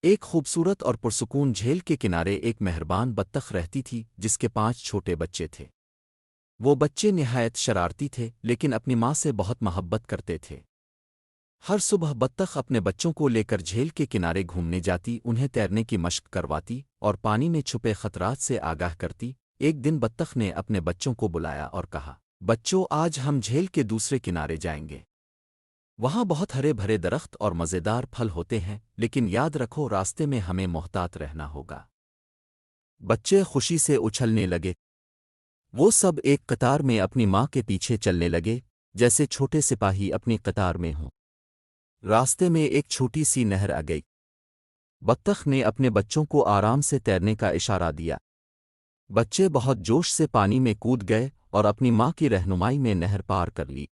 ایک خوبصورت اور پرسکون جھیل کے کنارے ایک مہربان بطخ رہتی تھی جس کے 5 چھوٹے بچے تھے۔ وہ بچے نہایت شرارتی تھے لیکن اپنی ماں سے بہت محبت کرتے تھے۔ ہر صبح بطخ اپنے بچوں کو لے کر جھیل کے کنارے گھومنے جاتی، انہیں تیرنے کی مشق کرواتی اور پانی میں چھپے خطرات سے آگاہ کرتی۔ ایک دن بطخ نے اپنے بچوں کو بلایا اور کہا، بچوں، آج ہم جھیل کے دوسرے کنارے جائیں گے۔ وہاں بہت ہرے بھرے درخت اور مزیدار پھل ہوتے ہیں، لیکن یاد رکھو راستے میں ہمیں محتاط رہنا ہوگا۔ بچے خوشی سے اچھلنے لگے۔ وہ سب ایک قطار میں اپنی ماں کے پیچھے چلنے لگے، جیسے چھوٹے سپاہی اپنی قطار میں ہوں۔ راستے میں ایک چھوٹی سی نہر آ گئی۔ بطخ نے اپنے بچوں کو آرام سے تیرنے کا اشارہ دیا۔ بچے بہت جوش سے پانی میں کود گئے اور اپنی ماں کی رہنمائی میں نہر پار کر لی۔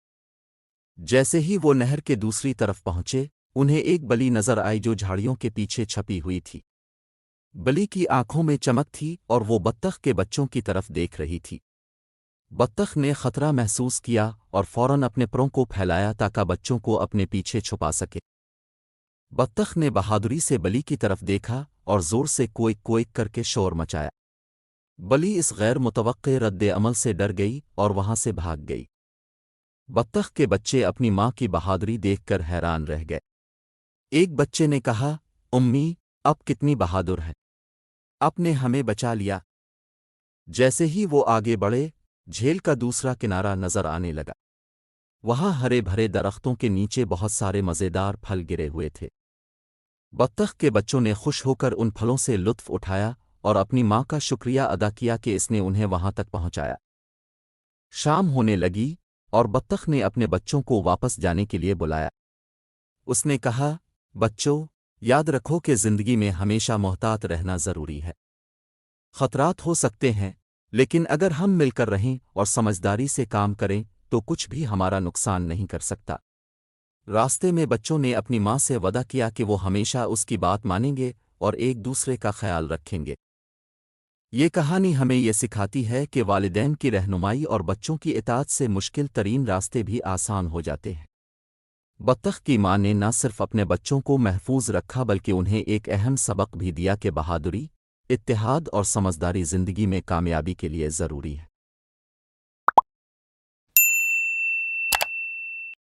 جیسے ہی وہ نہر کے دوسری طرف پہنچے، انہیں ایک بلی نظر آئی جو جھاڑیوں کے پیچھے چھپی ہوئی تھی۔ بلی کی آنکھوں میں چمک تھی اور وہ بطخ کے بچوں کی طرف دیکھ رہی تھی۔ بطخ نے خطرہ محسوس کیا اور فوراً اپنے پروں کو پھیلایا تاکہ بچوں کو اپنے پیچھے چھپا سکے۔ بطخ نے بہادری سے بلی کی طرف دیکھا اور زور سے کوئک کوئک کر کے شور مچایا۔ بلی اس غیر متوقع رد عمل سے ڈر گئی اور وہاں سے بھاگ گئی۔ بطخ کے بچے اپنی ماں کی بہادری دیکھ کر حیران رہ گئے۔ ایک بچے نے کہا، امی، اب کتنی بہادر ہے، اب نے ہمیں بچا لیا۔ جیسے ہی وہ آگے بڑھے، جھیل کا دوسرا کنارہ نظر آنے لگا۔ وہاں ہرے بھرے درختوں کے نیچے بہت سارے مزیدار پھل گرے ہوئے تھے۔ بطخ کے بچوں نے خوش ہو کر ان پھلوں سے لطف اٹھایا اور اپنی ماں کا شکریہ ادا کیا کہ اس نے انہیں وہاں تک پہنچایا۔ شام ہونے لگی اور بطخ نے اپنے بچوں کو واپس جانے کے لیے بلایا۔ اس نے کہا، بچوں، یاد رکھو کہ زندگی میں ہمیشہ محتاط رہنا ضروری ہے۔ خطرات ہو سکتے ہیں، لیکن اگر ہم مل کر رہیں اور سمجھداری سے کام کریں تو کچھ بھی ہمارا نقصان نہیں کر سکتا۔ راستے میں بچوں نے اپنی ماں سے وعدہ کیا کہ وہ ہمیشہ اس کی بات مانیں گے اور ایک دوسرے کا خیال رکھیں گے۔ یہ کہانی ہمیں یہ سکھاتی ہے کہ والدین کی رہنمائی اور بچوں کی اطاعت سے مشکل ترین راستے بھی آسان ہو جاتے ہیں۔ بطخ کی ماں نے نہ صرف اپنے بچوں کو محفوظ رکھا بلکہ انہیں ایک اہم سبق بھی دیا کہ بہادری، اتحاد اور سمجھداری زندگی میں کامیابی کے لیے ضروری ہے۔